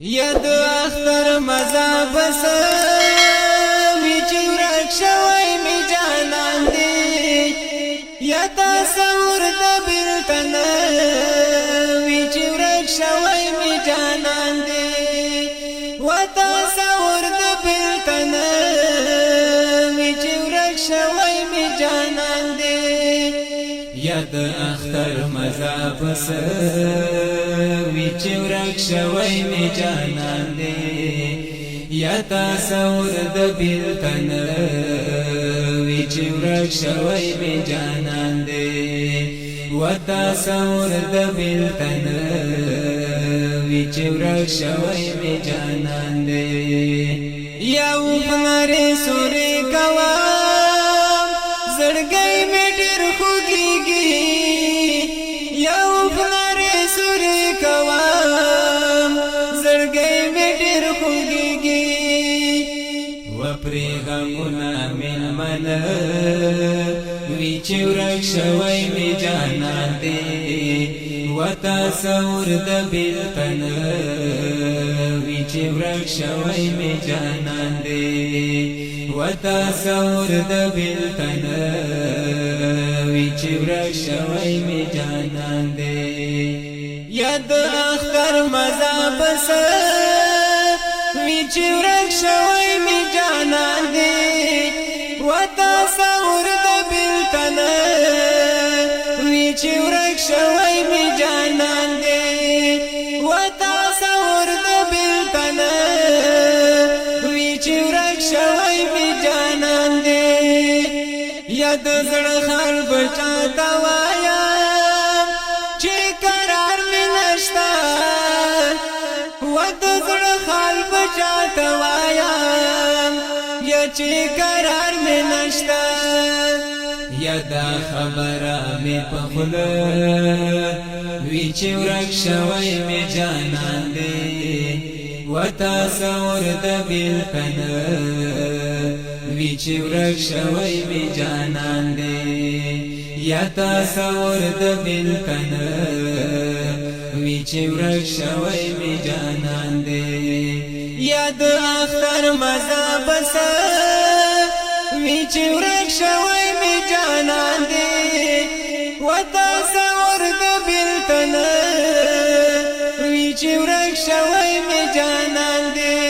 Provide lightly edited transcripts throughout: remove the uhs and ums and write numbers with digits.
ید اختر مزا بس وی چی ورک شوی می جانان دی یا تصور د بیلتن وی چی ورک شوی می جانان دی و تصور د بیلتن وی چی ورک شوی می جانان دی ید اختر مزا بس وی چی ورک شوی می جانان دی یا تصور د بیلتن وی چی ورک شوی می جانان دی و تصور د بیلتن وی چی ورک شوی می جانان دی یا وفنری سوری کوام زړګی می ډیر خوږیږي یا وفنری سوری کوام زړګی می ډیر خوږیږي و پرې غمونه من من وی چې ورک شوی می جانان دی و تصور د بیلتن وی چې ورک شوی می جانان دی و تصور د بیلتن وی چې ورک شوی می جانان دی ید اختر مزا بس وی چې ورک شوی می جانان دی و تصور د بیلتن وی چې ورک شوی می جانان دی و تصور د بیلتن وی چې ورک شوی می جانان دی ید زړه خال بچاتا وایا چې قرار می نشتا و د زړه خال بچاتا وایا یا چې قرار می نشتا یدا خبره می په خوله وی چې ورک شوی می جانان دی و تصور د بیلتن وی چې ورک شوی می جانان دی یا تصور د بیلتن وی چې ورک شوی می جانان دی یا د اختر مزا بس وی چې ورک شوی می جانان دی و تصور د بیلتن وی چې ورک شوی می جانان دی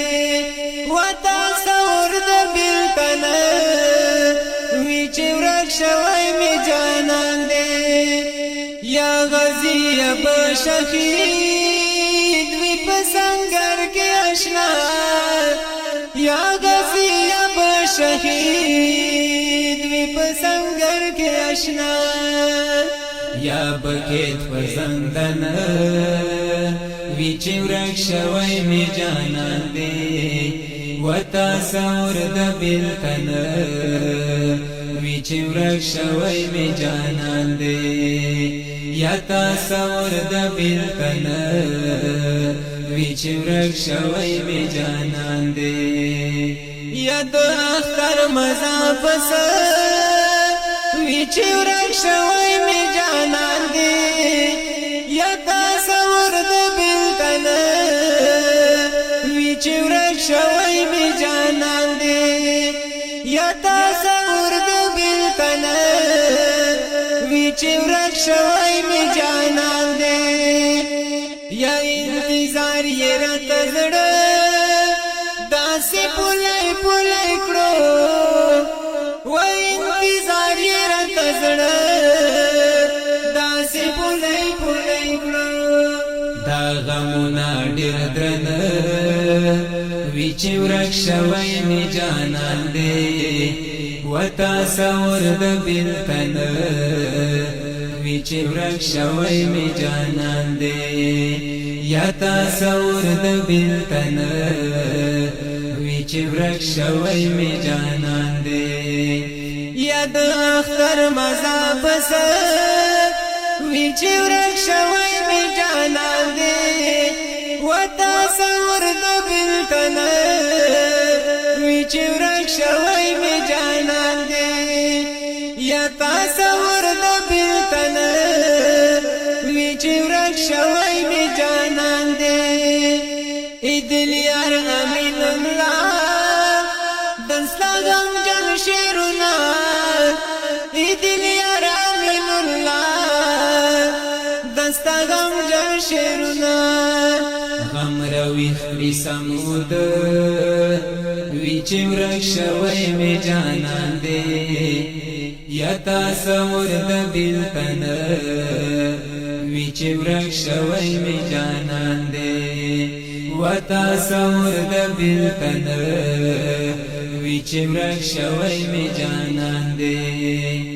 و تصور د بیلتن وی چې ورک شوی می جانان دی یا غزی بشهید وی په سنگر کې آشنا یا غزی بشهید وی په سنگر کې آشنا یا بکیت په زندان وی چې ورک شوی می جانان دی و تصور د بیلتن وی چې ورک شوی می جانان دی یا تصور د بیلتن وی چې ورک شوی می جانان دی یا د اختر مزا بس وی چې ورک شوی می جانان دی یا تصور د بیلتن وی چې ورک شوی می جانان دی یا تصور د بیلتن وی چې ورک شوی می جانان دی یا انتظار یې راته زړه داسې پولای پولای کړو و انتظار یې راته زړه داسې پولای پولای کړو دا غمونه ډېر درنه وی چې ورک شوی می جانان دی و تصور د بیلتن وی چې ورک شوی می جانان دی یا تصور د بیلتن وی چې ورک شوی می جانان دی یا د اختر مزا بس وی چې ورک شوی می جانان دی و تصور د بیلتن وی چې ورک شوی می جانان دی یا تصور د بیلتن وی چې ورک شوی می جانان دی ایدل یار امین اللہ دستا غم جن شیرنا ایدل یار امین اللہ دستا غم جن شیرنا غم روی خری سمود وی چې ورک شوی می جانان دے یا تصور د بیلتن وی چې ورک شوی می جانان دے و تصور د بیلتن وی چې ورک شوی می جانان دے